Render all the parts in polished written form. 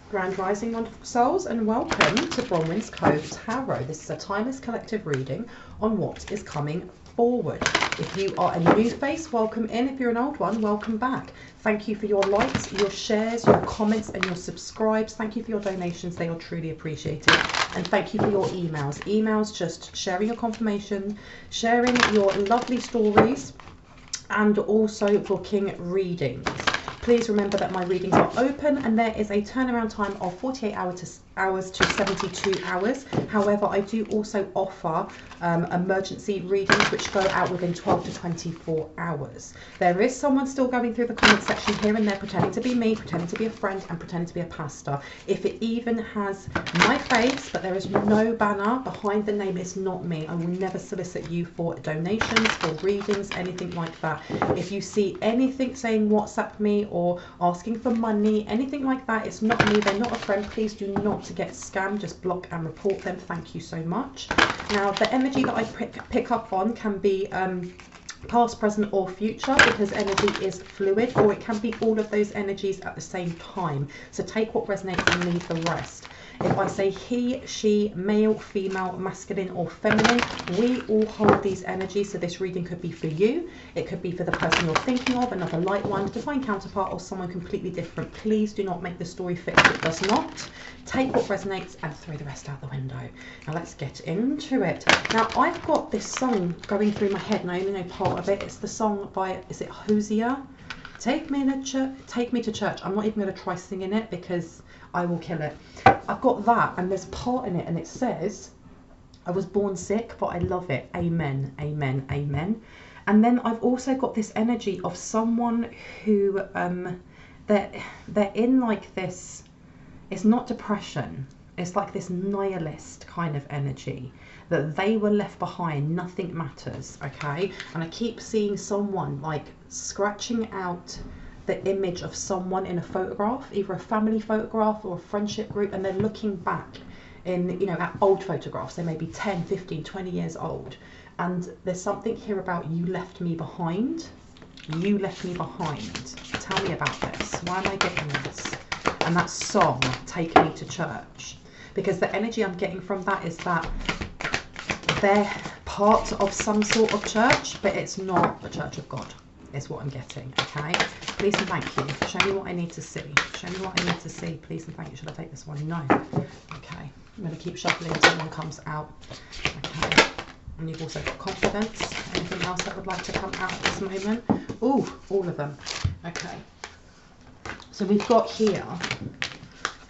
Grand Rising, wonderful souls, and welcome to Bronwen's Cove Tarot. This is a timeless collective reading on what is coming forward. If you are a new face, welcome in. If you're an old one, welcome back. Thank you for your likes, your shares, your comments, and your subscribes. Thank you for your donations. They are truly appreciated. And thank you for your emails. Emails, just sharing your confirmation, sharing your lovely stories, and also booking readings. Please remember that my readings are open and there is a turnaround time of 48 hours to 72 hours. However, I do also offer emergency readings which go out within 12 to 24 hours. There is someone still going through the comment section here and there pretending to be me, pretending to be a friend, and pretending to be a pastor. If it even has my face but there is no banner behind the name, it's not me. I will never solicit you for donations, for readings, anything like that. If you see anything saying WhatsApp me or asking for money, anything like that, it's not me. They're not a friend. Please do not get scammed. Just block and report them. Thank you so much. Now, the energy that I pick up on can be past, present, or future, because energy is fluid, or it can be all of those energies at the same time. So take what resonates and leave the rest. If I say he, she, male, female, masculine, or feminine, we all hold these energies. So this reading could be for you. It could be for the person you're thinking of, another light one, divine counterpart, or someone completely different. Please do not make the story fit if it does not. Take what resonates and throw the rest out the window. Now let's get into it. Now I've got this song going through my head and I only know part of it. It's the song by, is it Hosea? Take me to church. I'm not even going to try singing it because I will kill it. I've got that, and there's part in it, and it says, I was born sick, but I love it. Amen, amen, amen. And then I've also got this energy of someone who, they're in like this, it's not depression, it's like this nihilist kind of energy, that they were left behind, nothing matters, okay? And I keep seeing someone like scratching out the image of someone in a photograph, either a family photograph or a friendship group, and they're looking back in, you know, at old photographs. They may be 10, 15, 20 years old. And there's something here about you left me behind. You left me behind. Tell me about this. Why am I getting this? And that song, Take Me to Church. Because the energy I'm getting from that is that they're part of some sort of church, but it's not the Church of God. Is what I'm getting, okay? Please and thank you. Show me what I need to see. Show me what I need to see. Please and thank you. Should I take this one? No. Okay. I'm going to keep shuffling until one comes out. Okay. And you've also got confidence. Anything else that would like to come out at this moment? Ooh, all of them. Okay. So we've got here,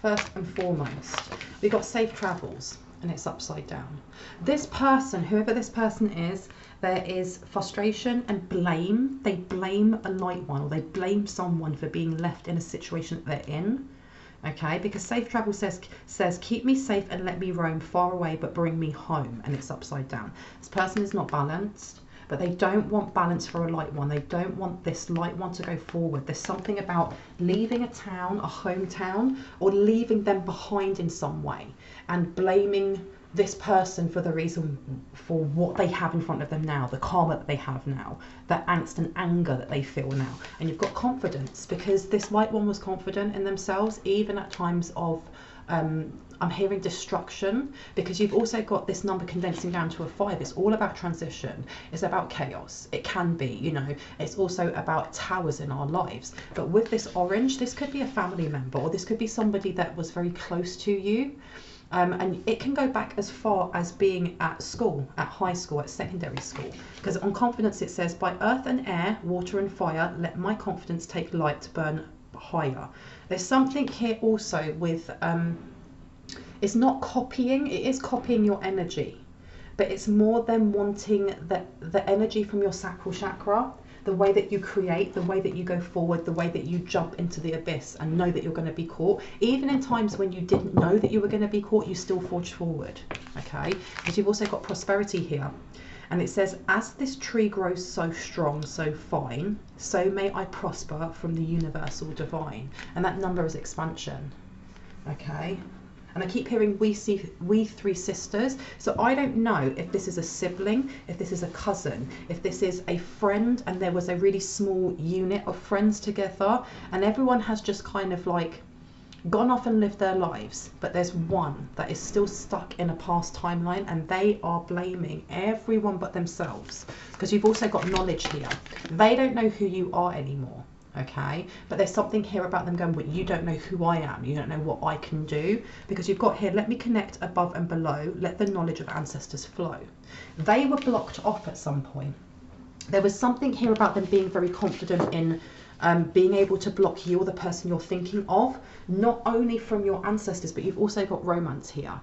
first and foremost, we've got safe travels, and it's upside down. This person, whoever this person is, there is frustration and blame. They blame a light one, or they blame someone for being left in a situation that they're in. Okay, because safe travel says keep me safe and let me roam far away, but bring me home, and it's upside down. This person is not balanced, but they don't want balance for a light one. They don't want this light one to go forward. There's something about leaving a town, a hometown, or leaving them behind in some way, and blaming this person for the reason for what they have in front of them now, the karma that they have now, the angst and anger that they feel now. And you've got confidence, because this light one was confident in themselves, even at times of I'm hearing destruction, because you've also got this number condensing down to a 5. It's all about transition. It's about chaos. It can be, you know, it's also about towers in our lives. But with this orange, this could be a family member, or this could be somebody that was very close to you. And it can go back as far as being at school, at high school, at secondary school. Because on confidence it says, by earth and air, water and fire, let my confidence take light to burn higher. There's something here also with, it's not copying, it is copying your energy, but it's more than wanting the energy from your sacral chakra, the way that you create, the way that you go forward, the way that you jump into the abyss and know that you're going to be caught. Even in times when you didn't know that you were going to be caught, you still forge forward, okay? Because you've also got prosperity here. And it says, as this tree grows so strong, so fine, so may I prosper from the universal divine. And that number is expansion, okay? And I keep hearing we three sisters. So I don't know if this is a sibling, if this is a cousin, if this is a friend, and there was a really small unit of friends together, and everyone has just kind of like gone off and lived their lives, but there's one that is still stuck in a past timeline, and they are blaming everyone but themselves, because you've also got knowledge here. They don't know who you are anymore, okay? But there's something here about them going, well, you don't know who I am, you don't know what I can do, because you've got here, let me connect above and below, let the knowledge of ancestors flow. They were blocked off at some point. There was something here about them being very confident in being able to block you or the person you're thinking of, not only from your ancestors, but you've also got romance here.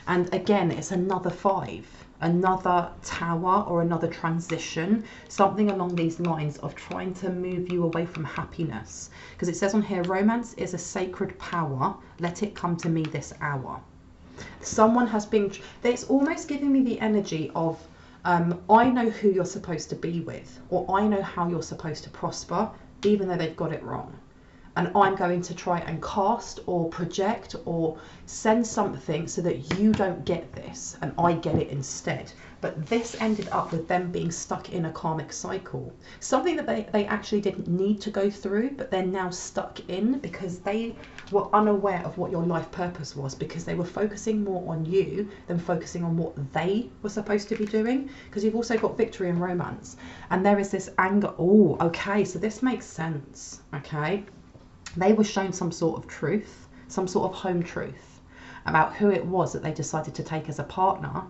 And again, it's another 5, another tower or another transition, something along these lines of trying to move you away from happiness. Because it says on here, romance is a sacred power, let it come to me this hour. Someone has been, it's almost giving me the energy of, I know who you're supposed to be with, or I know how you're supposed to prosper, even though they've got it wrong. And I'm going to try and cast or project or send something so that you don't get this and I get it instead. But this ended up with them being stuck in a karmic cycle. Something that they actually didn't need to go through, but they're now stuck in because they were unaware of what your life purpose was, because they were focusing more on you than focusing on what they were supposed to be doing. Because you've also got victory and romance. And there is this anger. Oh, okay, so this makes sense, okay? They were shown some sort of truth, some sort of home truth about who it was that they decided to take as a partner,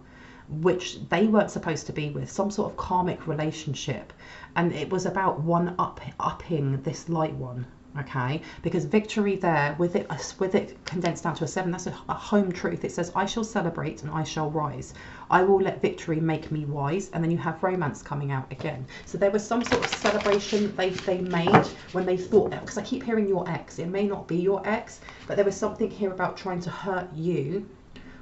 which they weren't supposed to be with, some sort of karmic relationship. And it was about upping this light one, okay? Because victory there, with it condensed down to a 7, that's a home truth. It says, I shall celebrate and I shall rise. I will let victory make me wise. And then you have romance coming out again. So there was some sort of celebration they made when they thought, because I keep hearing your ex, it may not be your ex, but there was something here about trying to hurt you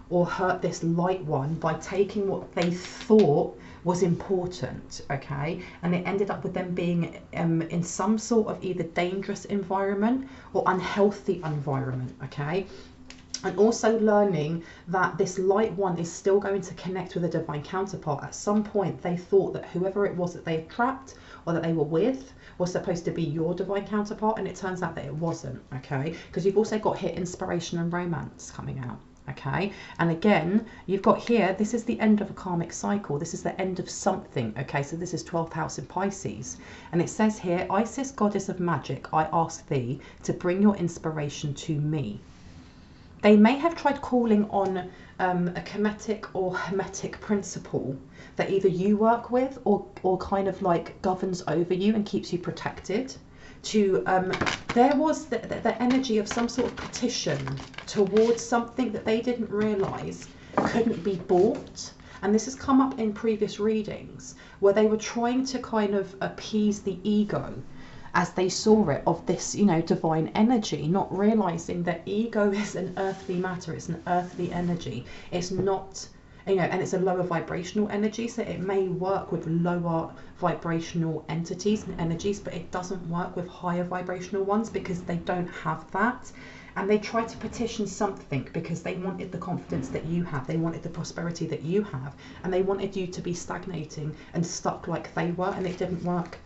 or hurt this light one by taking what they thought was important, okay? And it ended up with them being in some sort of either dangerous environment or unhealthy environment, okay? And also learning that this light one is still going to connect with a divine counterpart. At some point, they thought that whoever it was that they had trapped or that they were with was supposed to be your divine counterpart, and it turns out that it wasn't, okay? Because you've also got here inspiration and romance coming out. Okay, and again, you've got here, this is the end of a karmic cycle. This is the end of something. Okay, so this is 12th house in Pisces. And it says here, Isis, goddess of magic, I ask thee to bring your inspiration to me. They may have tried calling on a Kemetic or Hermetic principle that either you work with or kind of like governs over you and keeps you protected. There was the energy of some sort of petition towards something that they didn't realise couldn't be bought. And this has come up in previous readings where they were trying to kind of appease the ego as they saw it of this, you know, divine energy, not realising that ego is an earthly matter, it's an earthly energy. It's not, you know, and it's a lower vibrational energy, so it may work with lower vibrational entities and energies, but it doesn't work with higher vibrational ones because they don't have that. And they try to petition something because they wanted the confidence that you have, they wanted the prosperity that you have, and they wanted you to be stagnating and stuck like they were, and it didn't work.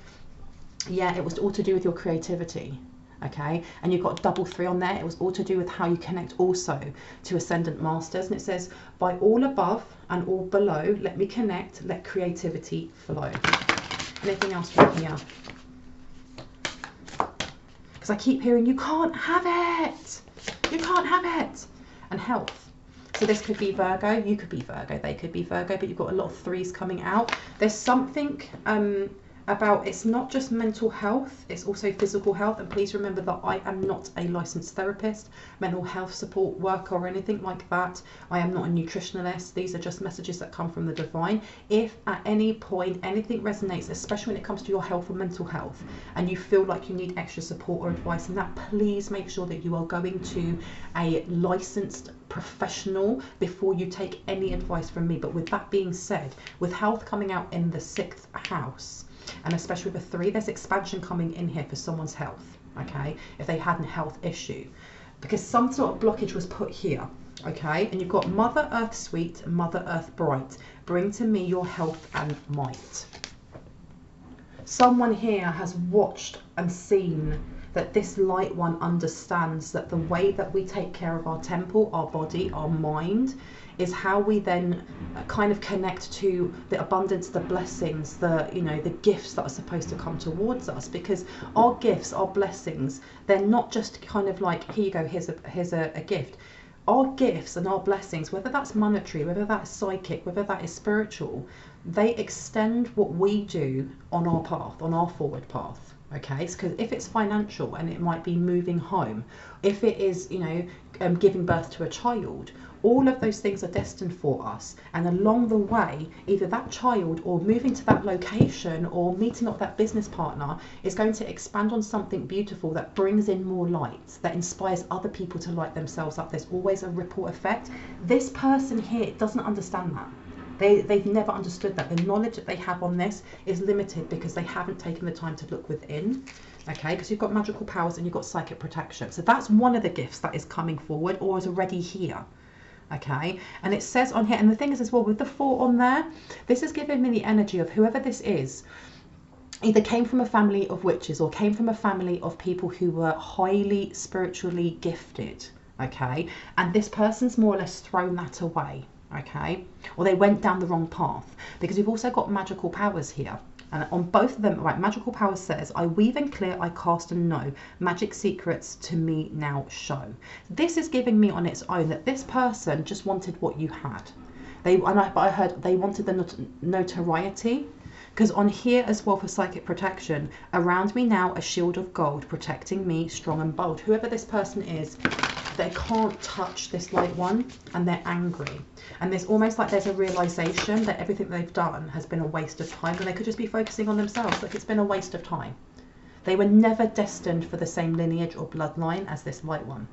Yeah, it was all to do with your creativity. Okay, and you've got double 3 on there. It was all to do with how you connect also to ascendant masters. And it says, by all above and all below, let me connect, let creativity flow. Anything else from here? Because I keep hearing, you can't have it. You can't have it. And health. So this could be Virgo. You could be Virgo. They could be Virgo. But you've got a lot of 3s coming out. There's something about, it's not just mental health, it's also physical health. And please remember that I am not a licensed therapist, mental health support worker or anything like that. I am not a nutritionalist. These are just messages that come from the divine. If at any point anything resonates, especially when it comes to your health or mental health, and you feel like you need extra support or advice, and that, please make sure that you are going to a licensed professional before you take any advice from me. But with that being said, with health coming out in the 6th house, and especially with a 3, there's expansion coming in here for someone's health, okay, if they had a health issue, because some sort of blockage was put here, okay. And you've got Mother Earth sweet, Mother Earth bright, bring to me your health and might. Someone here has watched and seen that this light one understands that the way that we take care of our temple, our body, our mind, is how we then kind of connect to the abundance, the blessings, the, you know, the gifts that are supposed to come towards us. Because our gifts, our blessings, they're not just kind of like, here you go, here's a gift. Our gifts and our blessings, whether that's monetary, whether that's psychic, whether that is spiritual, they extend what we do on our path, on our forward path. Okay, because if it's financial, and it might be moving home, if it is, you know, giving birth to a child, all of those things are destined for us. And along the way, either that child or moving to that location or meeting up that business partner is going to expand on something beautiful that brings in more light, that inspires other people to light themselves up. There's always a ripple effect. This person here doesn't understand that. They've never understood that. The knowledge that they have on this is limited because they haven't taken the time to look within. Okay, because you've got magical powers and you've got psychic protection. So that's one of the gifts that is coming forward or is already here. Okay, and it says on here, and the thing is as well, with the 4 on there, this is giving me the energy of whoever this is either came from a family of witches or came from a family of people who were highly spiritually gifted. Okay, and this person's more or less thrown that away. Okay, or they went down the wrong path, because we've also got magical powers here. And on both of them, right, magical powers says, I weave and clear, I cast and know, magic secrets to me now show. This is giving me on its own that this person just wanted what you had. But I heard they wanted the notoriety, because on here as well for psychic protection, around me now a shield of gold protecting me strong and bold. Whoever this person is, they can't touch this light one, and they're angry. And there's almost like there's a realization that everything they've done has been a waste of time, and they could just be focusing on themselves. Like, it's been a waste of time. They were never destined for the same lineage or bloodline as this light one.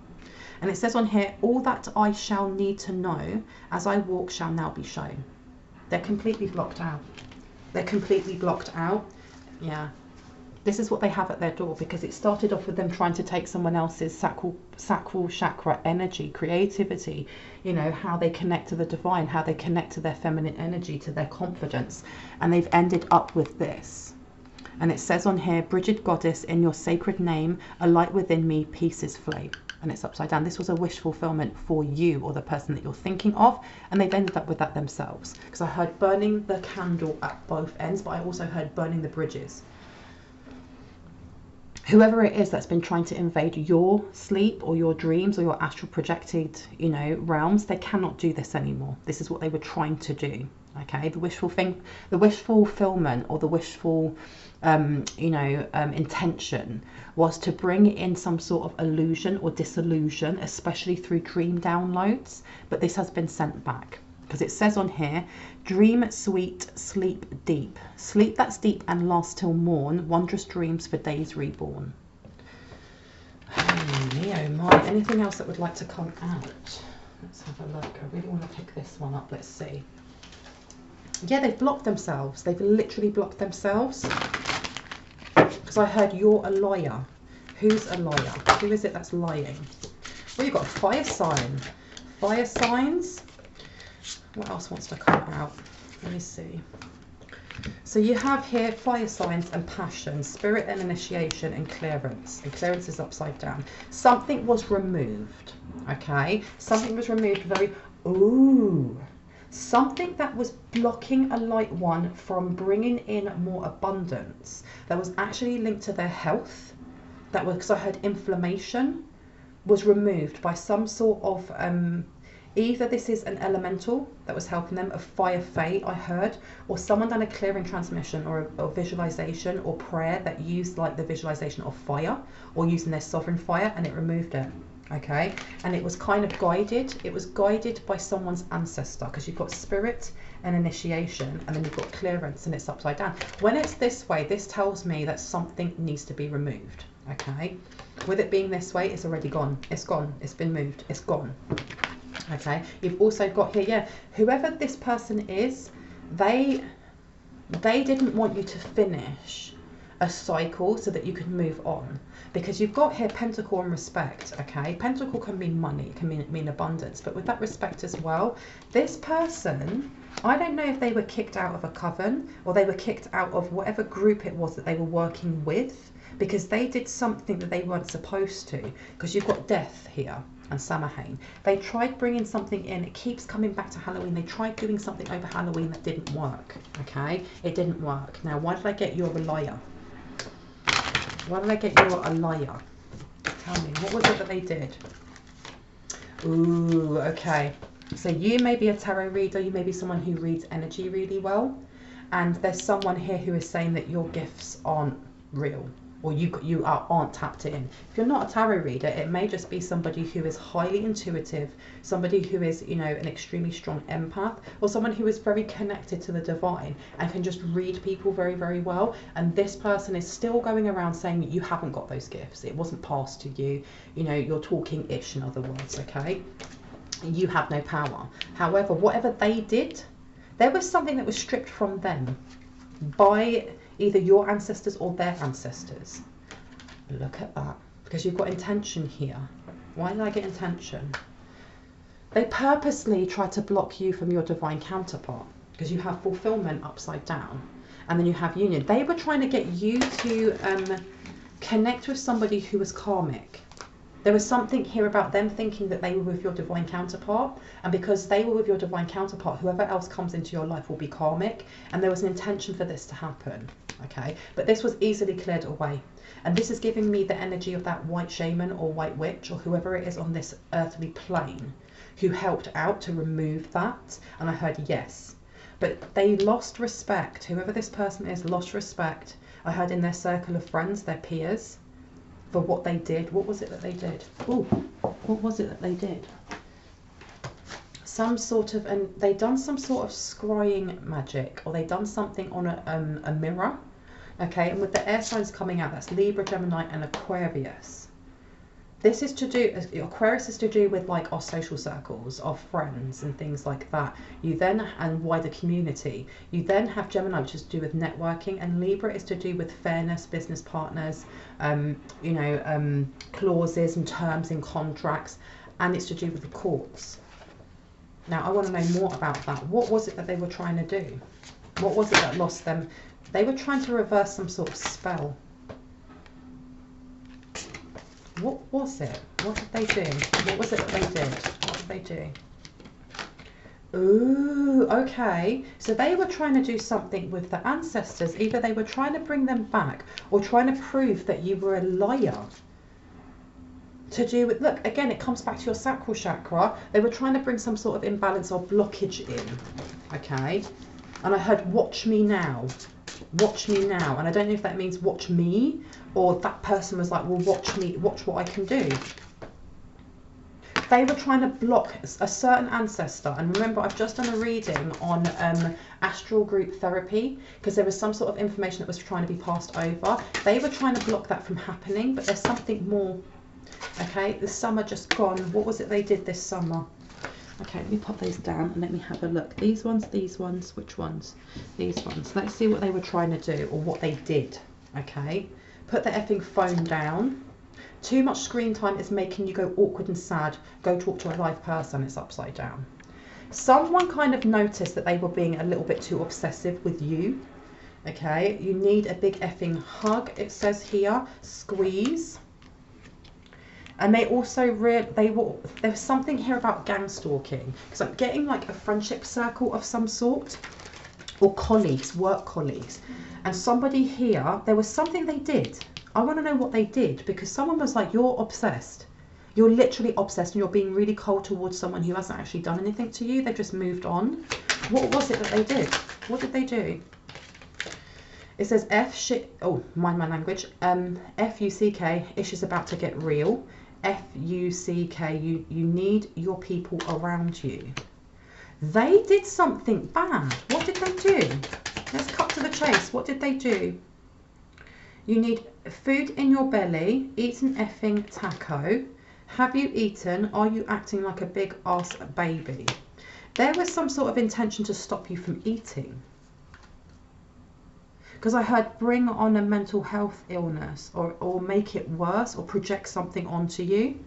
And it says on here, all that I shall need to know as I walk shall now be shown. They're completely blocked out. They're completely blocked out. Yeah. This is what they have at their door, because it started off with them trying to take someone else's sacral chakra energy, creativity, you know, how they connect to the divine, how they connect to their feminine energy, to their confidence. And they've ended up with this. And it says on here, Brigid Goddess, in your sacred name, a light within me, peace is flame. And it's upside down. This was a wish fulfillment for you or the person that you're thinking of, and they've ended up with that themselves. Because I heard burning the candle at both ends, but I also heard burning the bridges. Whoever it is that's been trying to invade your sleep or your dreams or your astral projected, you know, realms, they cannot do this anymore. This is what they were trying to do. Okay, the wish fulfillment or the wishful, intention was to bring in some sort of illusion or disillusion, especially through dream downloads. But this has been sent back, because it says on here, dream sweet, sleep deep. Sleep that's deep and lasts till morn, wondrous dreams for days reborn. Oh me, oh my. Anything else that would like to come out? Let's have a look. I really want to pick this one up. Let's see. Yeah, they've blocked themselves. They've literally blocked themselves. Because I heard you're a liar. Who's a liar? Who is it that's lying? Well, you've got a fire sign. Fire signs. What else wants to come out? Let me see. So you have here fire signs and passion, spirit and initiation, and clearance. And clearance is upside down. Something was removed. Okay? Something was removed very... Ooh. Something that was blocking a light one from bringing in more abundance, that was actually linked to their health, that was, because I heard inflammation, was removed by some sort of, either this is an elemental that was helping them, a fire fae I heard, or someone done a clearing transmission or a visualization or prayer that used like the visualization of fire or using their sovereign fire, and it removed it. Okay, and it was kind of guided. It was guided by someone's ancestor, because you've got spirit and initiation, and then you've got clearance, and it's upside down. When it's this way, this tells me that something needs to be removed. Okay, with it being this way, it's already gone. It's gone. It's been moved. It's gone. Okay, you've also got here, yeah, whoever this person is, they didn't want you to finish a cycle so that you can move on. Because you've got here Pentacle and respect, okay? Pentacle can mean money, it can mean abundance, but with that respect as well, this person, I don't know if they were kicked out of a coven or they were kicked out of whatever group it was that they were working with, because they did something that they weren't supposed to, because you've got death here and Samhain. They tried bringing something in, it keeps coming back to Halloween. They tried doing something over Halloween that didn't work, okay? It didn't work. Now, why did I get you're a liar? Why did I get you're a liar? Tell me, what was it that they did? Ooh, okay. So you may be a tarot reader, you may be someone who reads energy really well, and there's someone here who is saying that your gifts aren't real, or you aren't tapped in. If you're not a tarot reader, it may just be somebody who is highly intuitive, somebody who is, you know, an extremely strong empath, or someone who is very connected to the divine and can just read people very, very well. And this person is still going around saying that you haven't got those gifts. It wasn't passed to you. You know, you're talking ish, in other words, okay? You have no power. However, whatever they did, there was something that was stripped from them by either your ancestors or their ancestors. Look at that, because you've got intention here. Why did I get intention? They purposely tried to block you from your divine counterpart, because you have fulfillment upside down, and then you have union. They were trying to get you to connect with somebody who was karmic. There was something here about them thinking that they were with your divine counterpart, and because they were with your divine counterpart, whoever else comes into your life will be karmic, and there was an intention for this to happen, okay? But this was easily cleared away, and this is giving me the energy of that white shaman or white witch or whoever it is on this earthly plane who helped out to remove that, and I heard yes. But they lost respect. Whoever this person is lost respect. I heard in their circle of friends, their peers, for what they did. What was it that they did? Oh, what was it that they did? Some sort of, and they done some sort of scrying magic, or they done something on a mirror, okay? And with the air signs coming out, that's Libra, Gemini, and Aquarius. This is to do, Aquarius is to do with like our social circles, our friends and things like that. You then, and wider community. You then have Gemini, which is to do with networking, and Libra is to do with fairness, business partners, you know, clauses and terms in contracts, and it's to do with the courts. Now, I want to know more about that. What was it that they were trying to do? What was it that lost them? They were trying to reverse some sort of spell. What was it? What did they do? What was it that they did? What did they do? Ooh, okay. So they were trying to do something with the ancestors. Either they were trying to bring them back or trying to prove that you were a liar. To do with, look, again, it comes back to your sacral chakra. They were trying to bring some sort of imbalance or blockage in, okay? And I heard, watch me now. Watch me now. And I don't know if that means watch me, or that person was like, well, watch me, watch what I can do. They were trying to block a certain ancestor. And remember, I've just done a reading on astral group therapy, because there was some sort of information that was trying to be passed over. They were trying to block that from happening, but there's something more. Okay, the summer just gone. What was it they did this summer? Okay, let me pop those down and let me have a look. These ones, which ones? These ones. Let's see what they were trying to do, or what they did. Okay, put the effing phone down. Too much screen time is making you go awkward and sad. Go talk to a live person. It's upside down. Someone kind of noticed that they were being a little bit too obsessive with you. Okay, you need a big effing hug, it says here. Squeeze. And they also there's something here about gang stalking, because I'm getting like a friendship circle of some sort, or colleagues, work colleagues. And somebody here, there was something they did. I want to know what they did, because someone was like, you're obsessed. You're literally obsessed, and you're being really cold towards someone who hasn't actually done anything to you. They've just moved on. What was it that they did? What did they do? It says mind my language. F-U-C-K, ish is about to get real. F-U-C-K, you need your people around you. They did something bad. What did they do? Let's cut to the chase. What did they do? You need food in your belly. Eat an effing taco. Have you eaten? Are you acting like a big ass baby? There was some sort of intention to stop you from eating. Because I heard bring on a mental health illness, or make it worse, or project something onto you.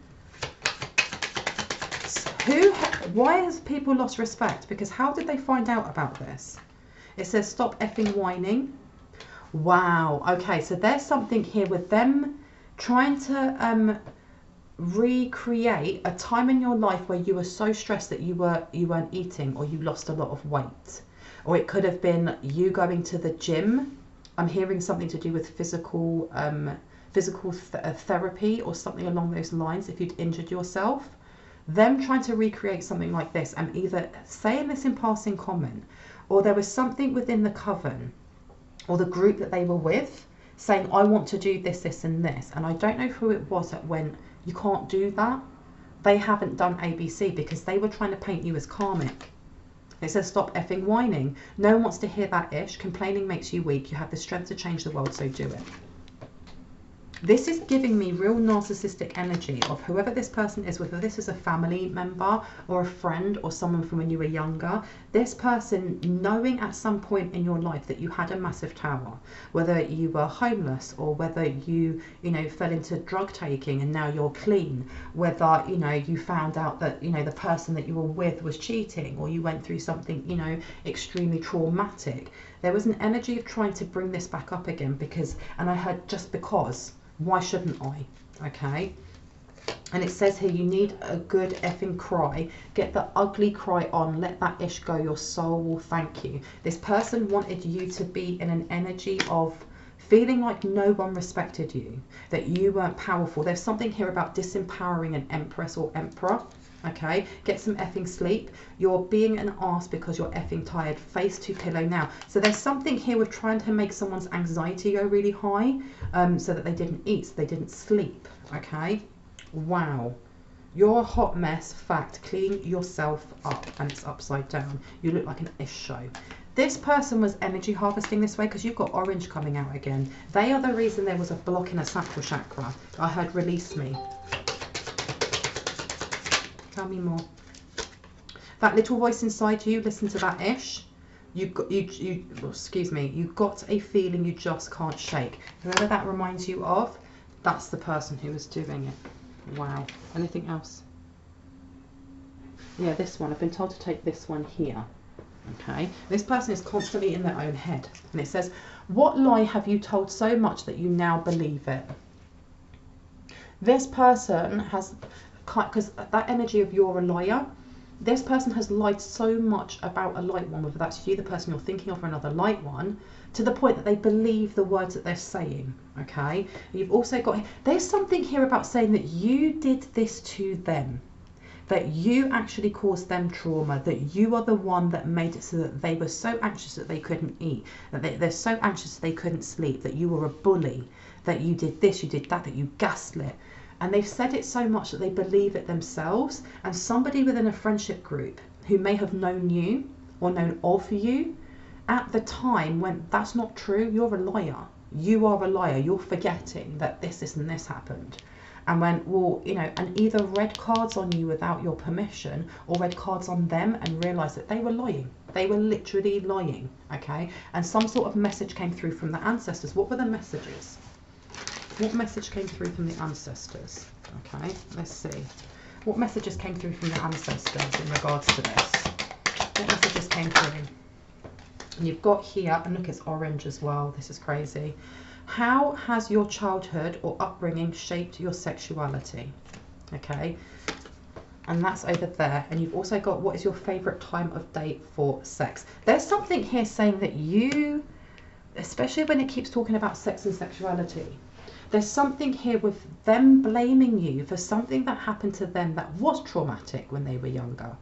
Why has people lost respect? Because how did they find out about this? It says stop effing whining. Wow. Okay, so there's something here with them trying to recreate a time in your life where you were so stressed that you weren't eating, or you lost a lot of weight. Or it could have been you going to the gym. I'm hearing something to do with physical therapy or something along those lines, if you'd injured yourself. Them trying to recreate something like this, and either saying this in passing comment, or there was something within the coven or the group that they were with saying, I want to do this, this and this. And I don't know who it was that went, you can't do that. They haven't done ABC, because they were trying to paint you as karmic. It says stop effing whining. No one wants to hear that ish. Complaining makes you weak. You have the strength to change the world, so do it. This is giving me real narcissistic energy of whoever this person is, whether this is a family member or a friend or someone from when you were younger. This person knowing at some point in your life that you had a massive tower, whether you were homeless, or whether you fell into drug taking and now you're clean, whether you found out that the person that you were with was cheating, or you went through something extremely traumatic. There was an energy of trying to bring this back up again, because, and I heard just because. Why shouldn't I? Okay. And it says here, you need a good effing cry. Get the ugly cry on. Let that ish go. Your soul will thank you. This person wanted you to be in an energy of feeling like no one respected you, that you weren't powerful. There's something here about disempowering an empress or emperor. Okay, get some effing sleep. You're being an arse because you're effing tired. Face to pillow now. So there's something here with trying to make someone's anxiety go really high, so that they didn't eat, so they didn't sleep. Okay, wow. You're a hot mess. Fact, clean yourself up. And it's upside down. You look like an ish show. This person was energy harvesting this way, because you've got orange coming out again. They are the reason there was a block in a sacral chakra. I heard release me. Tell me more. That little voice inside you, listen to that ish. You got a feeling you just can't shake. Whoever that reminds you of, that's the person who was doing it. Wow. Anything else? Yeah, this one. I've been told to take this one here. Okay. This person is constantly in their own head. And it says, what lie have you told so much that you now believe it? This person has, because that energy of you're a liar, this person has lied so much about a light one, whether that's you, the person you're thinking of, or another light one, to the point that they believe the words that they're saying. Okay. You've also got, there's something here about saying that you did this to them, that you actually caused them trauma, that you are the one that made it so that they were so anxious that they couldn't eat, that they're so anxious they couldn't sleep, that you were a bully, that you did this, you did that, that you gaslit. And they've said it so much that they believe it themselves. And somebody within a friendship group who may have known you or known of you at the time went, that's not true, you're a liar. You are a liar, you're forgetting that this and this happened. And went, well, and either read cards on you without your permission, or read cards on them and realised that they were lying. They were literally lying, okay? And some sort of message came through from the ancestors. What were the messages? What message came through from the ancestors? Okay, let's see. What messages came through from the ancestors in regards to this? What messages came through? And you've got here, and look, it's orange as well. This is crazy. How has your childhood or upbringing shaped your sexuality? Okay, and that's over there. And you've also got, what is your favourite time of day for sex? There's something here saying that you, especially when it keeps talking about sex and sexuality, there's something here with them blaming you for something that happened to them that was traumatic when they were younger.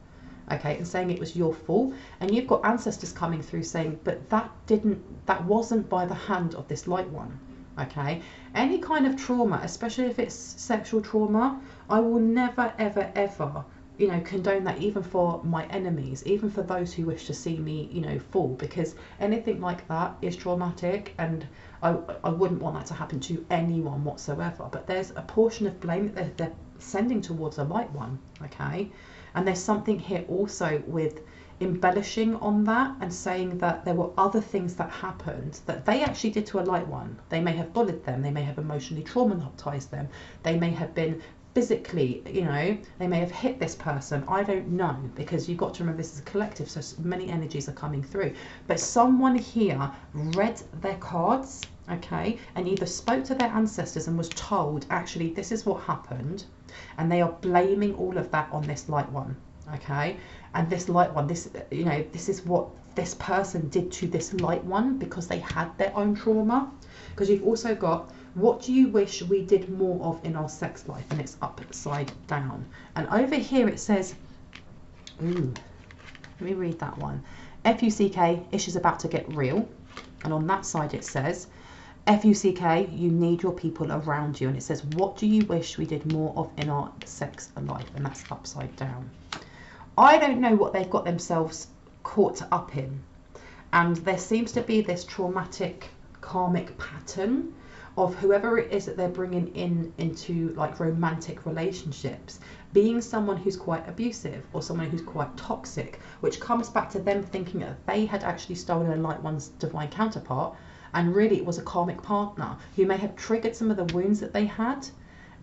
Okay, and saying it was your fault. And you've got ancestors coming through saying, but that wasn't by the hand of this light one. Okay, any kind of trauma, especially if it's sexual trauma, I will never ever ever you know, condone that even for my enemies, even for those who wish to see me, you know, fall, because anything like that is traumatic, and I wouldn't want that to happen to anyone whatsoever. But there's a portion of blame that they're sending towards a light one, okay? And there's something here also with embellishing on that and saying that there were other things that happened that they actually did to a light one. They may have bullied them, they may have emotionally traumatized them, they may have been physically, you know, they may have hit this person. I don't know, because you've got to remember this is a collective, so many energies are coming through. But someone here read their cards, okay, and either spoke to their ancestors and was told, actually, this is what happened, and they are blaming all of that on this light one, okay? And this light one, this, you know, this is what this person did to this light one because they had their own trauma. Because you've also got, what do you wish we did more of in our sex life? And it's upside down. And over here it says, ooh, let me read that one. F-U-C-K, ish is about to get real. And on that side it says, F-U-C-K, you need your people around you. And it says, what do you wish we did more of in our sex life? And that's upside down. I don't know what they've got themselves caught up in. And there seems to be this traumatic karmic pattern of whoever it is that they're bringing into like romantic relationships being someone who's quite abusive or someone who's quite toxic, which comes back to them thinking that they had actually stolen a light one's divine counterpart, and really it was a karmic partner who may have triggered some of the wounds that they had.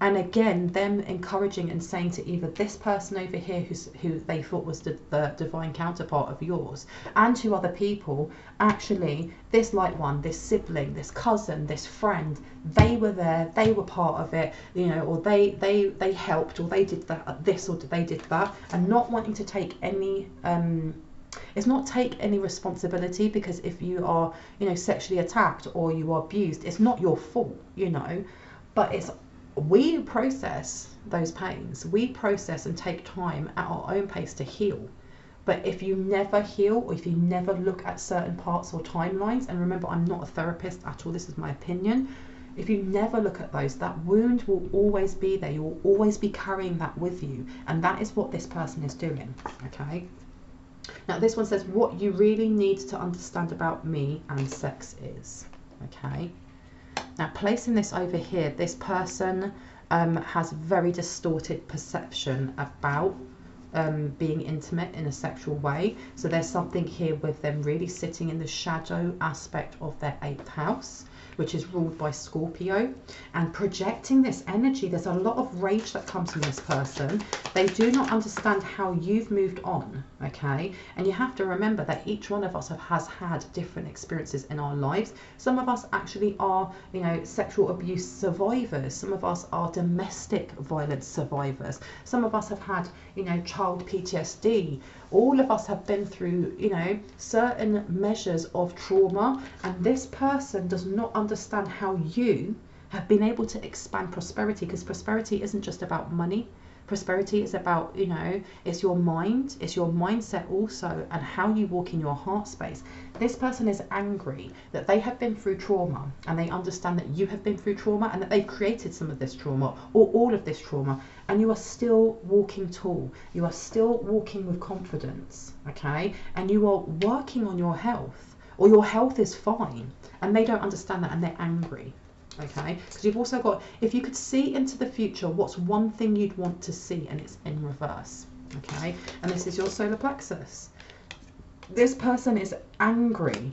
And again, them encouraging and saying to either this person over here who they thought was the divine counterpart of yours, and to other people, actually, this light one, this sibling, this cousin, this friend, they were there, they were part of it, you know, or they helped, or they did that, this, or they did that, and not wanting to take any it's not take any responsibility, because if you are, you know, sexually attacked or you are abused, it's not your fault, you know, but it's, we process those pains, we process and take time at our own pace to heal. But if you never heal, or if you never look at certain parts or timelines, and remember, I'm not a therapist at all, this is my opinion, if you never look at those, that wound will always be there, you will always be carrying that with you, and that is what this person is doing, okay? Now this one says, what you really need to understand about me and sex is, okay? Now, placing this over here, this person has very distorted perception about being intimate in a sexual way. So there's something here with them really sitting in the shadow aspect of their 8th house, which is ruled by Scorpio, and projecting this energy. There's a lot of rage that comes from this person. They do not understand how you've moved on, okay? And you have to remember that each one of us has had different experiences in our lives. Some of us actually are, you know, sexual abuse survivors. Some of us are domestic violence survivors. Some of us have had, you know, child PTSD. All of us have been through, you know, certain measures of trauma, and this person does not understand how you have been able to expand prosperity, because prosperity isn't just about money. Prosperity is about, you know, it's your mind, it's your mindset also, and how you walk in your heart space. This person is angry that they have been through trauma, and they understand that you have been through trauma, and that they've created some of this trauma or all of this trauma, and you are still walking tall. You are still walking with confidence, okay? And you are working on your health, or your health is fine, and they don't understand that, and they're angry. Okay, because you've also got, if you could see into the future, what's one thing you'd want to see, and it's in reverse, okay? And this is your solar plexus. This person is angry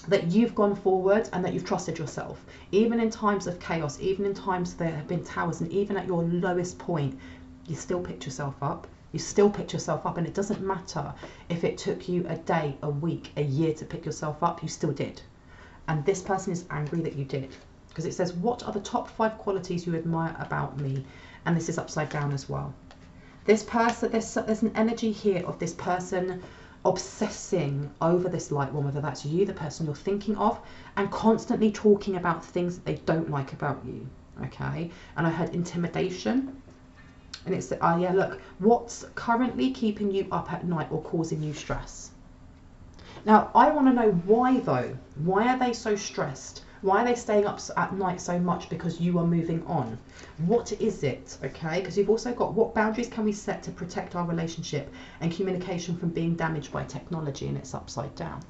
that you've gone forward and that you've trusted yourself, even in times of chaos, even in times there have been towers, and even at your lowest point, you still picked yourself up. You still picked yourself up, and it doesn't matter if it took you a day, a week, a year to pick yourself up, you still did. And this person is angry that you did. Because it says, what are the top 5 qualities you admire about me? And this is upside down as well. This person, there's an energy here of this person obsessing over this light one, whether that's you, the person you're thinking of, and constantly talking about things that they don't like about you, okay? And I heard intimidation. And it's, oh yeah, look, what's currently keeping you up at night or causing you stress? Now, I want to know why though. Why are they so stressed? Why are they staying up at night so much? Because you are moving on. What is it? Okay, because you've also got, what boundaries can we set to protect our relationship and communication from being damaged by technology? And it's upside down.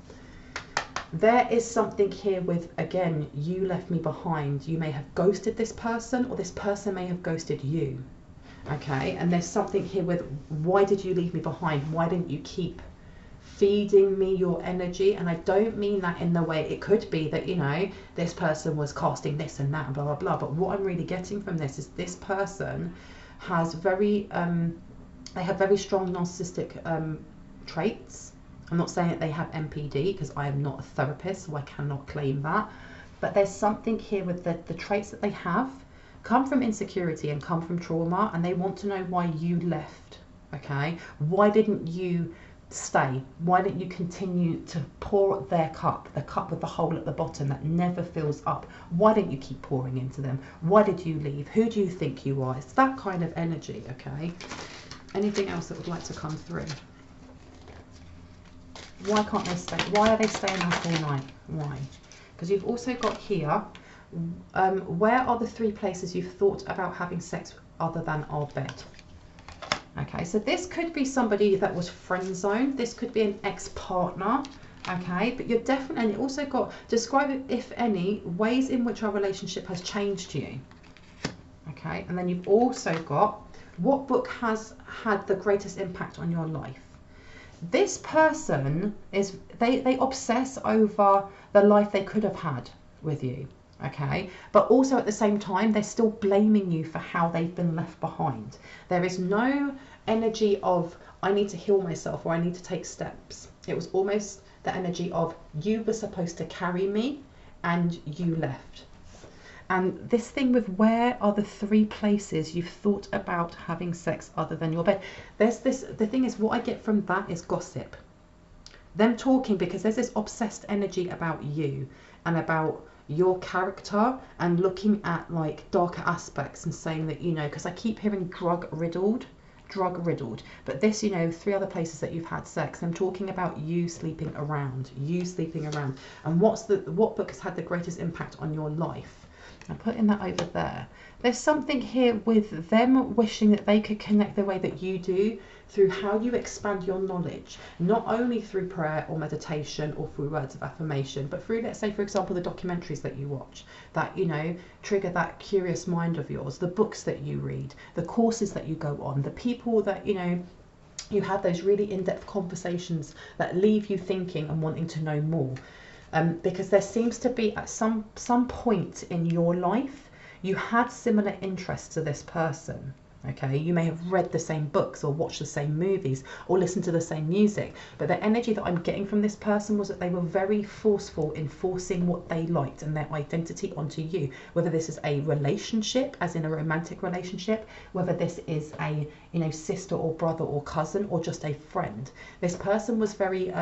There is something here with, again, you left me behind. You may have ghosted this person, or this person may have ghosted you. Okay, and there's something here with, why did you leave me behind? Why didn't you keep feeding me your energy? And I don't mean that in the way, it could be that, you know, this person was casting this and that and blah blah blah, but what I'm really getting from this is this person has very they have very strong narcissistic traits. I'm not saying that they have MPD, because I am not a therapist, so I cannot claim that, but there's something here with the traits that they have come from insecurity and come from trauma, and they want to know why you left. Okay, why didn't you stay? Why didn't you continue to pour their cup, the cup with the hole at the bottom that never fills up? Why didn't you keep pouring into them? Why did you leave? Who do you think you are? It's that kind of energy. Okay, anything else that would like to come through? Why can't they stay? Why are they staying up all night? Why? Because you've also got here, where are the 3 places you've thought about having sex other than our bed? Okay, so this could be somebody that was friend zoned. This could be an ex-partner. Okay, but you're definitely, and you also got, describe, if any, ways in which our relationship has changed you. Okay, and then you've also got, what book has had the greatest impact on your life? This person is, they obsess over the life they could have had with you. Okay, but also at the same time, they're still blaming you for how they've been left behind. There is no energy of, I need to heal myself, or I need to take steps. It was almost the energy of, you were supposed to carry me and you left. And this thing with, where are the 3 places you've thought about having sex other than your bed? There's this, the thing is, what I get from that is gossip. Them talking, because there's this obsessed energy about you and about your character, and looking at like darker aspects and saying that, you know, because I keep hearing drug riddled, but this, you know, 3 other places that you've had sex, I'm talking about you sleeping around, and what book has had the greatest impact on your life? I'm putting that over there. There's something here with them wishing that they could connect the way that you do, through how you expand your knowledge, not only through prayer or meditation or through words of affirmation, but through, let's say, for example, the documentaries that you watch that, you know, trigger that curious mind of yours, the books that you read, the courses that you go on, the people that, you know, you have those really in-depth conversations that leave you thinking and wanting to know more. Because there seems to be, at some point in your life, you had similar interests to this person. Okay, you may have read the same books or watched the same movies or listened to the same music, but the energy that I'm getting from this person was that they were very forceful in forcing what they liked and their identity onto you, whether this is a relationship, as in a romantic relationship, whether this is a, you know, sister or brother or cousin, or just a friend. This person was very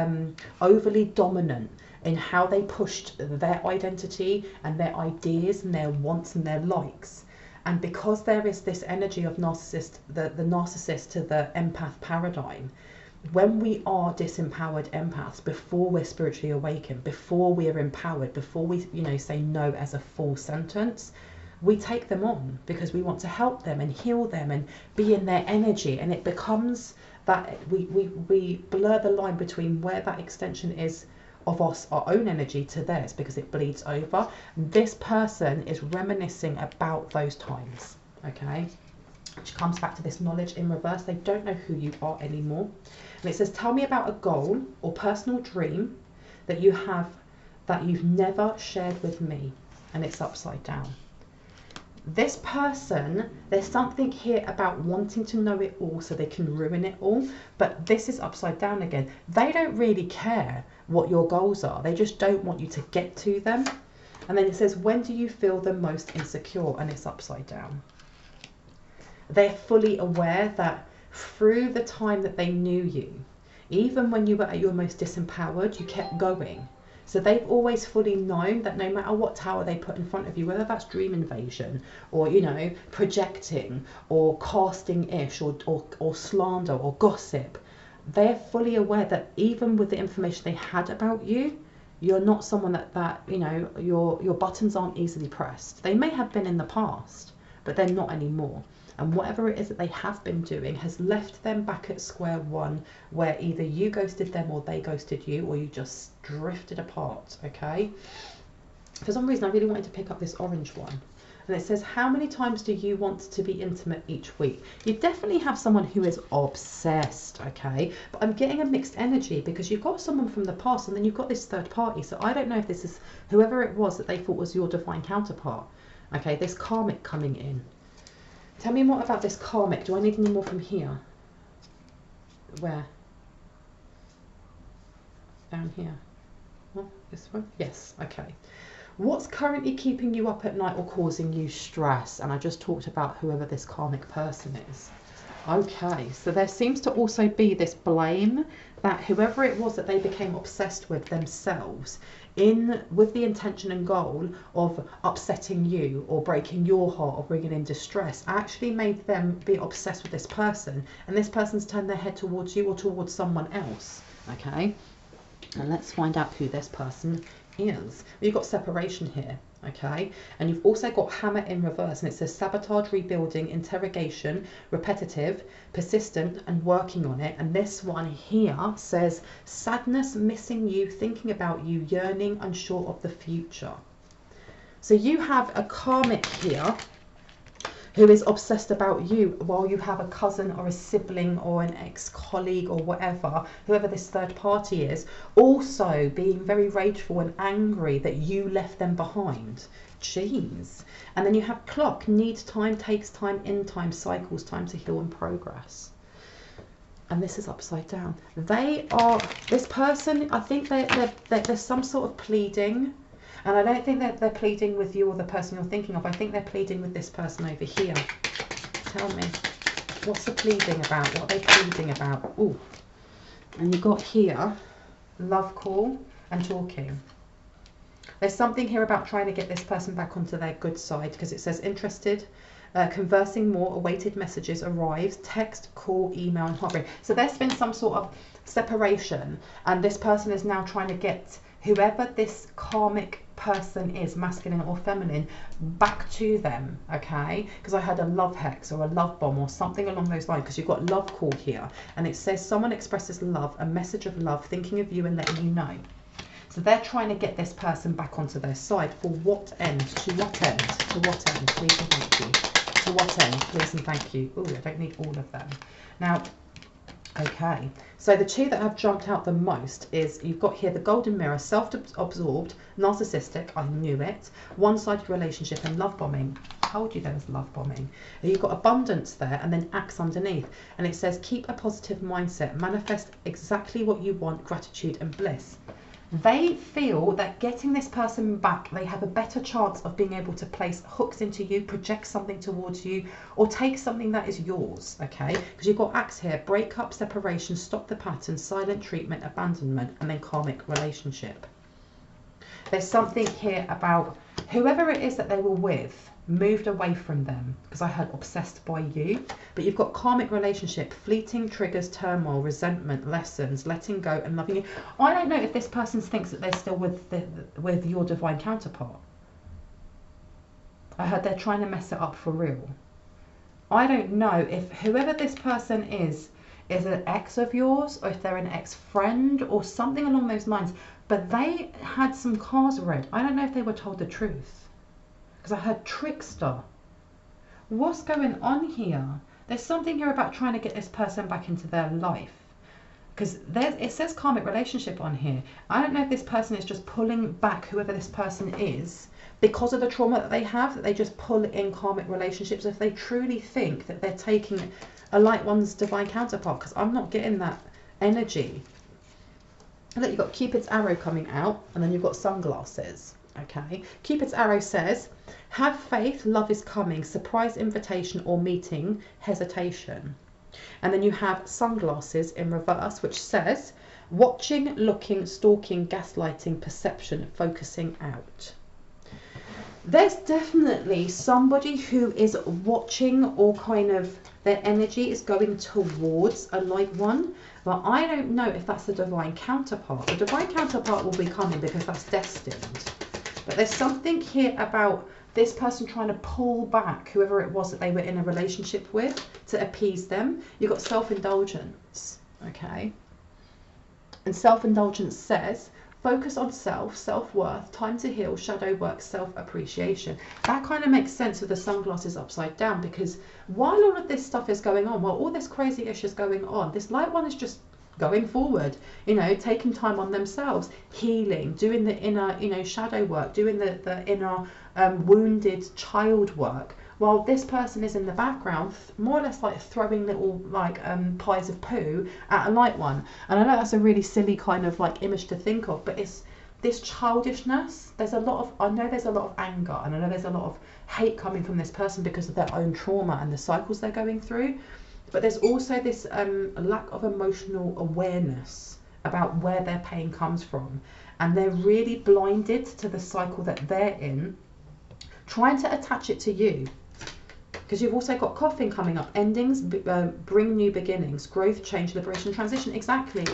overly dominant in how they pushed their identity and their ideas and their wants and their likes. And because there is this energy of narcissist, the narcissist to the empath paradigm, when we are disempowered empaths, before we're spiritually awakened, before we are empowered, before we, you know, say no as a full sentence, we take them on because we want to help them and heal them and be in their energy. And it becomes that we blur the line between where that extension is of us, our own energy, to theirs, because it bleeds over. This person is reminiscing about those times, okay, which comes back to this knowledge in reverse. They don't know who you are anymore. And it says, tell me about a goal or personal dream that you have that you've never shared with me. And it's upside down. This person, there's something here about wanting to know it all so they can ruin it all, but this is upside down again. They don't really care what your goals are, they just don't want you to get to them. And then it says, when do you feel the most insecure? And it's upside down. They're fully aware that through the time that they knew you, even when you were at your most disempowered, you kept going. So they've always fully known that no matter what tower they put in front of you, whether that's dream invasion or, you know, projecting or casting-ish or slander or gossip, they're fully aware that even with the information they had about you, You're not someone that you know, your buttons aren't easily pressed. They may have been in the past, but they're not anymore. And whatever it is that they have been doing has left them back at square one, where either you ghosted them or they ghosted you, or you just drifted apart, okay? For some reason, I really wanted to pick up this orange one. And it says, how many times do you want to be intimate each week? You definitely have someone who is obsessed, okay? But I'm getting a mixed energy because you've got someone from the past and then you've got this third party. So I don't know if this is whoever it was that they thought was your divine counterpart. Okay, this karmic coming in. Tell me more about this karmic. Do I need any more from here? Where? Down here. Oh, this one? Yes, okay. What's currently keeping you up at night or causing you stress? And I just talked about whoever this karmic person is. Okay, so there seems to also be this blame that whoever it was that they became obsessed with themselves, with the intention and goal of upsetting you or breaking your heart or bringing in distress, actually made them be obsessed with this person, and this person's turned their head towards you or towards someone else. Okay, and let's find out who this person is. You've got separation here, okay, and you've also got hammer in reverse, and it says sabotage, rebuilding, interrogation, repetitive, persistent, and working on it. And this one here says sadness, missing you, thinking about you, yearning, unsure of the future. So you have a karmic here who is obsessed about you, while you have a cousin or a sibling or an ex-colleague or whatever, whoever this third party is, also being very rageful and angry that you left them behind. Jeez. And then you have clock, needs time, takes time, in time, cycles, time to heal and progress. And this is upside down. They are, this person, I think there's some sort of pleading. And I don't think that they're pleading with you or the person you're thinking of. I think they're pleading with this person over here. Tell me, what's the pleading about? What are they pleading about? Ooh. And you've got here, love call and talking. There's something here about trying to get this person back onto their good side, because it says interested, conversing more, awaited messages arrives, text, call, email, and heartbreak. So there's been some sort of separation, and this person is now trying to get whoever this karmic person is, masculine or feminine, back to them, okay? Because I had a love hex or a love bomb or something along those lines, because you've got love call here, and it says someone expresses love, a message of love, thinking of you and letting you know. So they're trying to get this person back onto their side. For what end? To what end? To what end? Please and thank you. To what end? Please and thank you. Oh, I don't need all of them. Now, okay, so the two that have jumped out the most is, you've got here the golden mirror, self-absorbed, narcissistic, I knew it, one-sided relationship, and love bombing. I told you there was love bombing. And you've got abundance there, and then axe underneath, and it says keep a positive mindset, manifest exactly what you want, gratitude and bliss. They feel that getting this person back, they have a better chance of being able to place hooks into you, project something towards you, or take something that is yours, okay? Because you've got axe here, breakup, separation, stop the pattern, silent treatment, abandonment, and then karmic relationship. There's something here about whoever it is that they were with moved away from them, because I heard obsessed by you. But you've got karmic relationship, fleeting triggers, turmoil, resentment, lessons, letting go and loving you. I don't know if this person thinks that they're still with your divine counterpart. I heard they're trying to mess it up for real. I don't know if whoever this person is an ex of yours, or if they're an ex-friend or something along those lines, but they had some cards read. I don't know if they were told the truth, because I heard trickster. What's going on here? There's something here about trying to get this person back into their life, because it says karmic relationship on here. I don't know if this person is just pulling back whoever this person is because of the trauma that they have, that they just pull in karmic relationships, if they truly think that they're taking a light one's divine counterpart, because I'm not getting that energy. And look, you've got Cupid's arrow coming out, and then you've got sunglasses. Okay, Cupid's arrow says, have faith, love is coming, surprise invitation or meeting, hesitation. And then you have sunglasses in reverse, which says, watching, looking, stalking, gaslighting, perception, focusing out. There's definitely somebody who is watching or kind of Their energy is going towards a light one, but I don't know if that's the divine counterpart. The divine counterpart will be coming because that's destined. But there's something here about this person trying to pull back whoever it was that they were in a relationship with to appease them. You've got self-indulgence, okay? And self-indulgence says, focus on self, self-worth, time to heal, shadow work, self-appreciation. That kind of makes sense with the sunglasses upside down, because while all of this stuff is going on, while all this crazy issues going on, this light one is just going forward, you know, taking time on themselves, healing, doing the inner, you know, shadow work, doing the inner wounded child work, while this person is in the background more or less like throwing little like pies of poo at a light one. And I know that's a really silly kind of like image to think of, but it's this childishness. There's a lot of, I know there's a lot of anger, and I know there's a lot of hate coming from this person because of their own trauma and the cycles they're going through. But there's also this lack of emotional awareness about where their pain comes from, and they're really blinded to the cycle that they're in, trying to attach it to you. Because you've also got coughing coming up, endings, bring new beginnings, growth, change, liberation, transition. Exactly.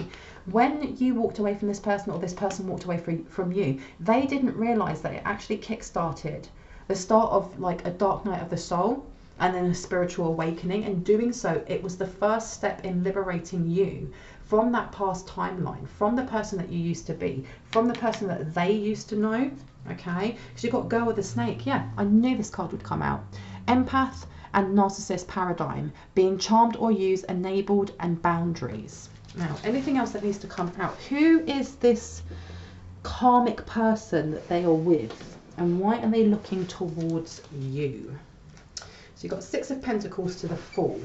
When you walked away from this person, or this person walked away from you, they didn't realize that it actually kick-started the start of like a dark night of the soul, and then a spiritual awakening. And doing so, it was the first step in liberating you from that past timeline, from the person that you used to be, from the person that they used to know. Okay, because you've got girl with a snake. Yeah, I knew this card would come out. Empath and narcissist paradigm, being charmed or used, enabled, and boundaries. Now, anything else that needs to come out? Who is this karmic person that they are with, and why are they looking towards you? So you've got Six of Pentacles to the Fool.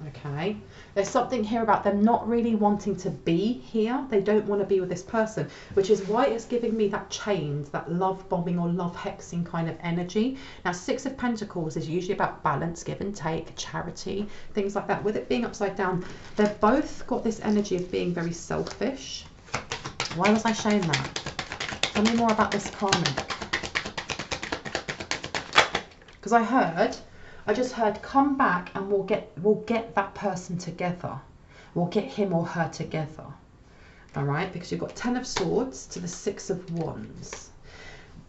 Okay, there's something here about them not really wanting to be here. They don't want to be with this person, which is why it's giving me that chained, that love bombing or love hexing kind of energy. Now, Six of Pentacles is usually about balance, give and take, charity, things like that. With it being upside down, they've both got this energy of being very selfish. Why was I showing that? Tell me more about this karmic. Because I just heard, come back and we'll get that person together. We'll get him or her together. All right, because you've got 10 of Swords to the 6 of Wands.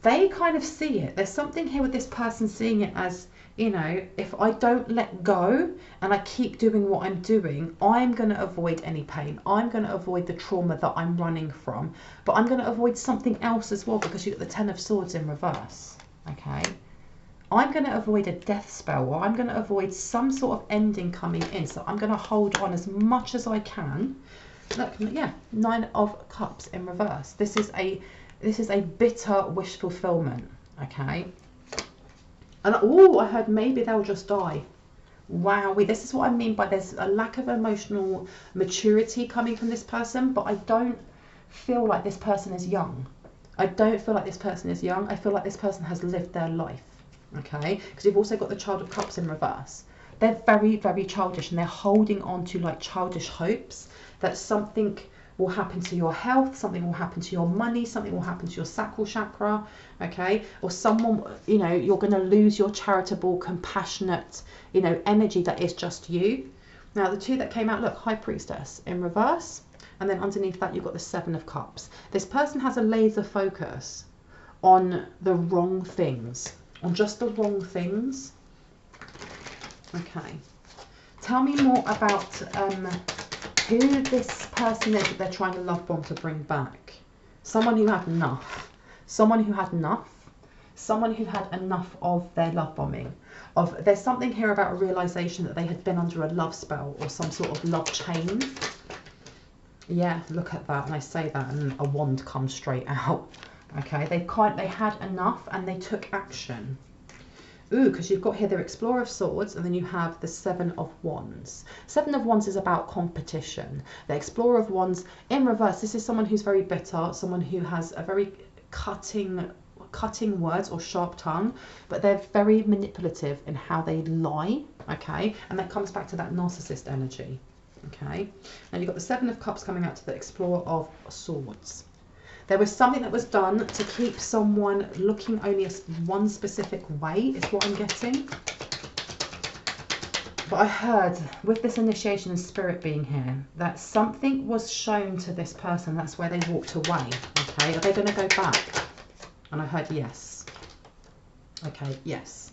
They kind of see it. There's something here with this person seeing it as, you know, if I don't let go and I keep doing what I'm doing, I'm going to avoid any pain. I'm going to avoid the trauma that I'm running from. But I'm going to avoid something else as well, because you've got the 10 of Swords in reverse. Okay. I'm going to avoid a death spell, or I'm going to avoid some sort of ending coming in. So I'm going to hold on as much as I can. Look, yeah, 9 of Cups in reverse. This is a bitter wish fulfillment. Okay. And oh, I heard maybe they'll just die. Wow, this is what I mean by there's a lack of emotional maturity coming from this person, but I don't feel like this person is young. I don't feel like this person is young. I feel like this person has lived their life. Okay, because you've also got the Child of Cups in reverse. They're very, very childish, and they're holding on to like childish hopes that something will happen to your health, something will happen to your money, something will happen to your sacral chakra, okay? Or someone, you know, you're going to lose your charitable, compassionate, you know, energy that is just you. Now, the two that came out, look, High Priestess in reverse, and then underneath that, you've got the 7 of Cups. This person has a laser focus on the wrong things. On just the wrong things. Okay. Tell me more about who this person is that they're trying to love bomb to bring back. Someone who had enough. Someone who had enough. Someone who had enough of their love bombing. There's something here about a realization that they had been under a love spell or some sort of love chain. Yeah, look at that. And I say that and a wand comes straight out. Okay, they had enough and they took action. Ooh, because you've got here the Explorer of Swords, and then you have the 7 of Wands. 7 of Wands is about competition. The Explorer of Wands in reverse, this is someone who's very bitter, someone who has a very cutting words or sharp tongue, but they're very manipulative in how they lie. Okay, and that comes back to that narcissist energy. Okay, now you've got the 7 of Cups coming out to the Explorer of Swords. There was something that was done to keep someone looking only one specific way, is what I'm getting. But I heard with this initiation and spirit being here that something was shown to this person. That's where they walked away. Okay, are they going to go back? And I heard yes. Okay, yes.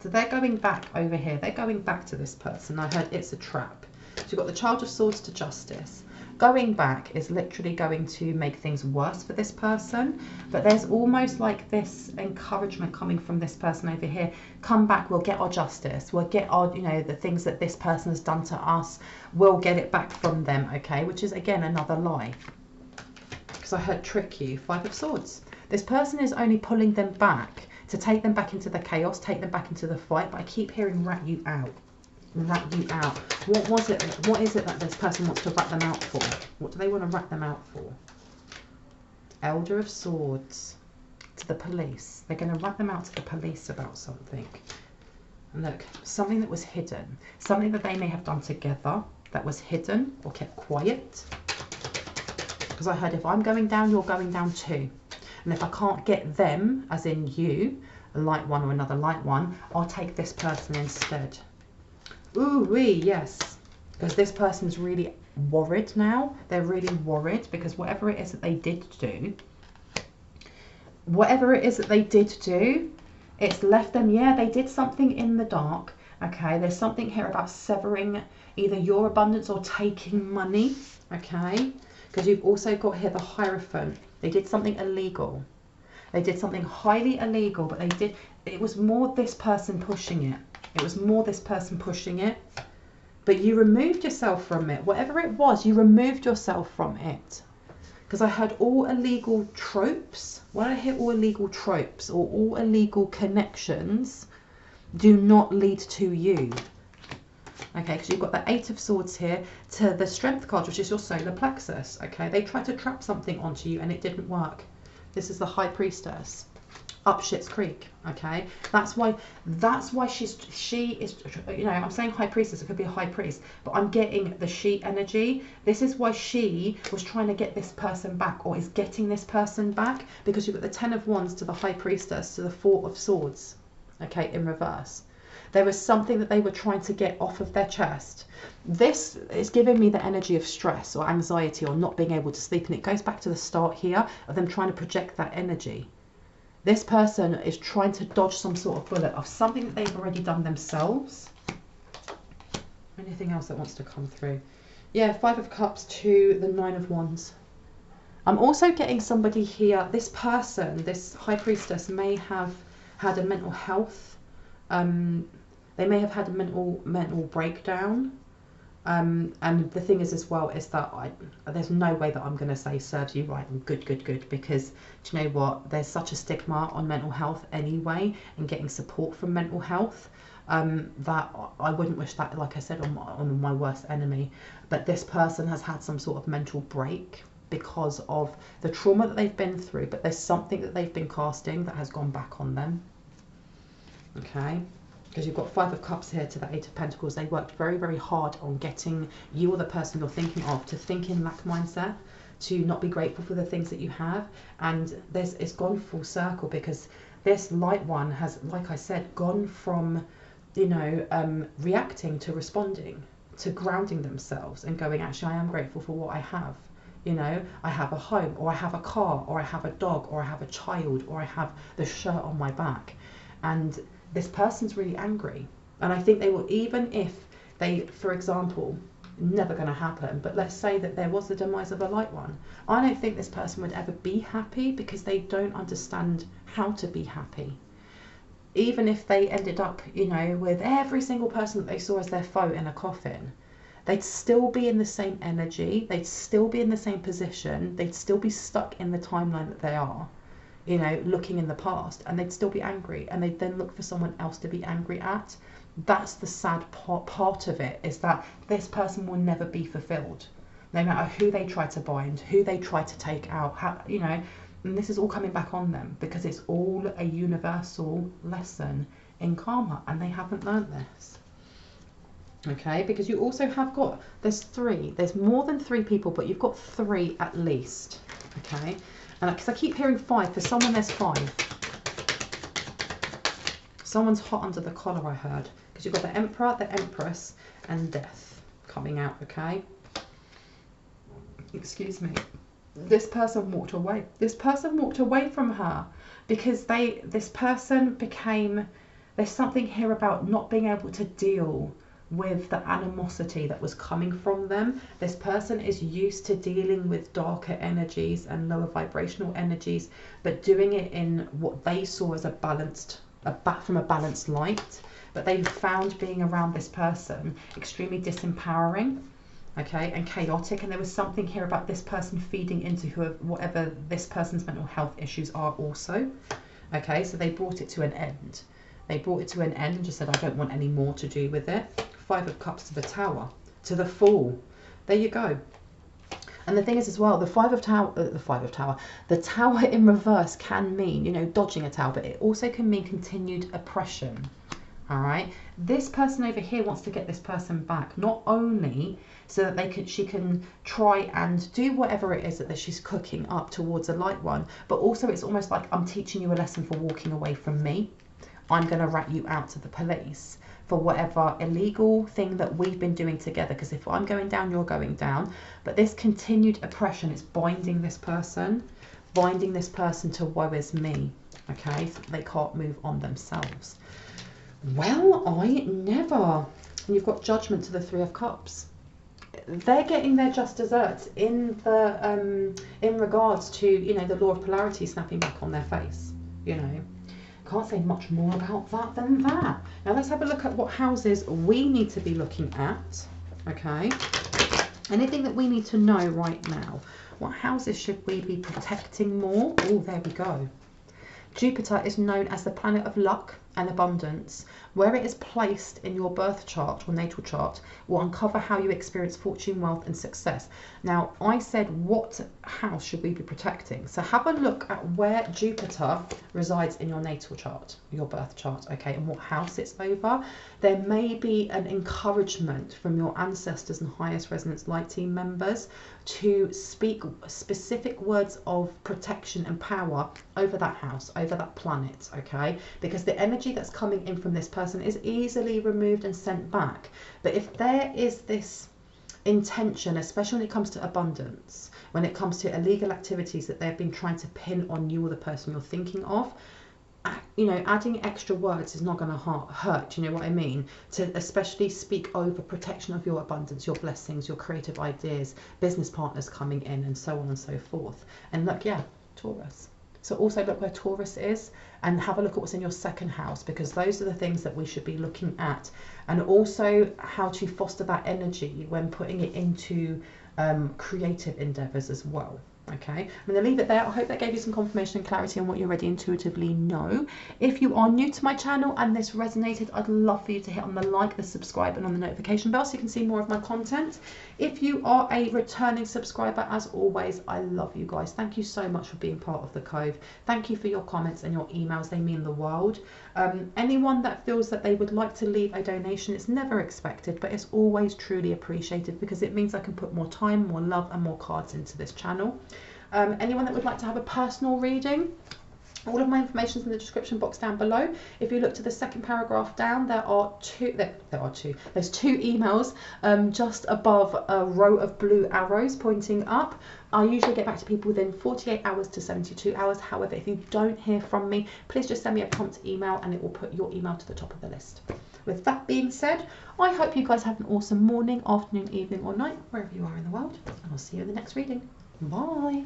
So they're going back over here. They're going back to this person. I heard it's a trap. So you've got the Child of Swords to Justice. Going back is literally going to make things worse for this person. But there's almost like this encouragement coming from this person over here. Come back, we'll get our justice. We'll get our, you know, the things that this person has done to us. We'll get it back from them, okay? Which is, again, another lie. Because I heard trick you. 5 of Swords. This person is only pulling them back to take them back into the chaos, take them back into the fight. But I keep hearing rat you out. Rat you out. What is it that this person wants to rat them out for? What do they want to rat them out for? Elder of Swords to the police. They're going to rat them out to the police about something. And look, something that was hidden. Something that they may have done together that was hidden or kept quiet. Because I heard if I'm going down, you're going down too. And if I can't get them, as in you, a light one or another light one, I'll take this person instead. Ooh wee, yes. Because this person's really worried now. They're really worried because whatever it is that they did do, it's left them, yeah, they did something in the dark. Okay, there's something here about severing either your abundance or taking money. Okay, because you've also got here the Hierophant. They did something illegal. They did something highly illegal, but it was more this person pushing it. It was more this person pushing it. But you removed yourself from it. Whatever it was, you removed yourself from it. Because I heard all illegal tropes. When I hear all illegal tropes or all illegal connections do not lead to you. Okay, because you've got the 8 of Swords here to the Strength card, which is your solar plexus. Okay, they tried to trap something onto you and it didn't work. This is the High Priestess. Up Shit's Creek. Okay, that's why she is, you know, I'm saying High Priestess, it could be a High Priest, but I'm getting the she energy. This is why she was trying to get this person back, or is getting this person back, because you've got the 10 of Wands to the High Priestess to the 4 of Swords. Okay, in reverse. There was something that they were trying to get off of their chest. This is giving me the energy of stress or anxiety or not being able to sleep. And it goes back to the start here of them trying to project that energy. This person is trying to dodge some sort of bullet of something that they've already done themselves. Anything else that wants to come through? Yeah, 5 of Cups to the 9 of Wands. I'm also getting somebody here. This person, this High Priestess, may have had a mental health. They may have had a mental breakdown. And the thing is as well is that there's no way that I'm going to say serves you right and good, because do you know what, there's such a stigma on mental health anyway, and getting support from mental health, that I wouldn't wish that, like I said, on my worst enemy. But this person has had some sort of mental break because of the trauma that they've been through, but there's something that they've been casting that has gone back on them. Okay, because you've got 5 of Cups here to the 8 of Pentacles. They worked very, very hard on getting you or the person you're thinking of to think in lack mindset, to not be grateful for the things that you have. And it's gone full circle, because this light one has, like I said, gone from, you know, reacting to responding, to grounding themselves and going, actually, I am grateful for what I have. You know, I have a home, or I have a car, or I have a dog, or I have a child, or I have the shirt on my back. And this person's really angry, and I think they will, even if they, for example, never going to happen, but let's say that there was the demise of a light one, I don't think this person would ever be happy, because they don't understand how to be happy. Even if they ended up, you know, with every single person that they saw as their foe in a coffin, they'd still be in the same energy, they'd still be in the same position, they'd still be stuck in the timeline that they are, you know, looking in the past, and they'd still be angry, and they'd then look for someone else to be angry at. That's the sad part of it, is that this person will never be fulfilled, no matter who they try to bind, who they try to take out, how, you know, and this is all coming back on them, because it's all a universal lesson in karma, and they haven't learned this. Okay, because you also have got, there's more than 3 people, but you've got 3 at least. Okay, and because I keep hearing 5, for someone there's 5. Someone's hot under the collar, I heard, because you've got the Emperor, the Empress, and Death coming out, okay? Excuse me. This person walked away. This person walked away from her because this person became, there's something here about not being able to deal with the animosity that was coming from them. This person is used to dealing with darker energies and lower vibrational energies, but doing it in what they saw as from a balanced light. But they found being around this person extremely disempowering, okay, and chaotic. And there was something here about this person feeding into whatever this person's mental health issues are also, okay. So they brought it to an end. They brought it to an end and just said, I don't want any more to do with it. 5 of Cups to the Tower, to the Fool. There you go. And the thing is as well, the Tower in reverse can mean, you know, dodging a tower, but it also can mean continued oppression. All right. This person over here wants to get this person back, not only so that she can try and do whatever it is that she's cooking up towards a light one, but also it's almost like, I'm teaching you a lesson for walking away from me. I'm going to rat you out to the police for whatever illegal thing that we've been doing together, because if I'm going down, you're going down. But this continued oppression is binding this person to woe is me, okay, so they can't move on themselves. Well, I never. And you've got Judgment to the 3 of Cups. They're getting their just desserts in regards to, you know, the law of polarity snapping back on their face, you know. Can't say much more about that than that. Now let's have a look at what houses we need to be looking at, okay? Anything that we need to know right now. What houses should we be protecting more? Oh, there we go. Jupiter is known as the planet of luck and abundance. Where it is placed in your birth chart or natal chart will uncover how you experience fortune, wealth and success. Now, I said, what house should we be protecting? So have a look at where Jupiter resides in your natal chart, your birth chart, okay, and what house it's over. There may be an encouragement from your ancestors and highest resonance light team members to speak specific words of protection and power over that house, over that planet, okay? Because the energy that's coming in from this person is easily removed and sent back. But if there is this intention, especially when it comes to abundance, when it comes to illegal activities that they've been trying to pin on you or the person you're thinking of, you know, adding extra words is not going to hurt, you know what I mean? To especially speak over protection of your abundance, your blessings, your creative ideas, business partners coming in and so on and so forth. And look, yeah, Taurus. So also look where Taurus is and have a look at what's in your second house, because those are the things that we should be looking at, and also how to foster that energy when putting it into creative endeavors as well. Okay, I'm going to leave it there. I hope that gave you some confirmation and clarity on what you already intuitively know. If you are new to my channel and this resonated, I'd love for you to hit on the like, the subscribe and on the notification bell so you can see more of my content. If you are a returning subscriber, as always, I love you guys. Thank you so much for being part of the Cove. Thank you for your comments and your emails. They mean the world. Anyone that feels that they would like to leave a donation, it's never expected, but it's always truly appreciated, because it means I can put more time, more love and more cards into this channel. Anyone that would like to have a personal reading, all of my information is in the description box down below. If you look to the second paragraph down, there's two emails just above a row of blue arrows pointing up. I usually get back to people within 48 hours to 72 hours. However, if you don't hear from me, please just send me a prompt email and it will put your email to the top of the list. With that being said, I hope you guys have an awesome morning, afternoon, evening or night, wherever you are in the world, and I'll see you in the next reading. Bye.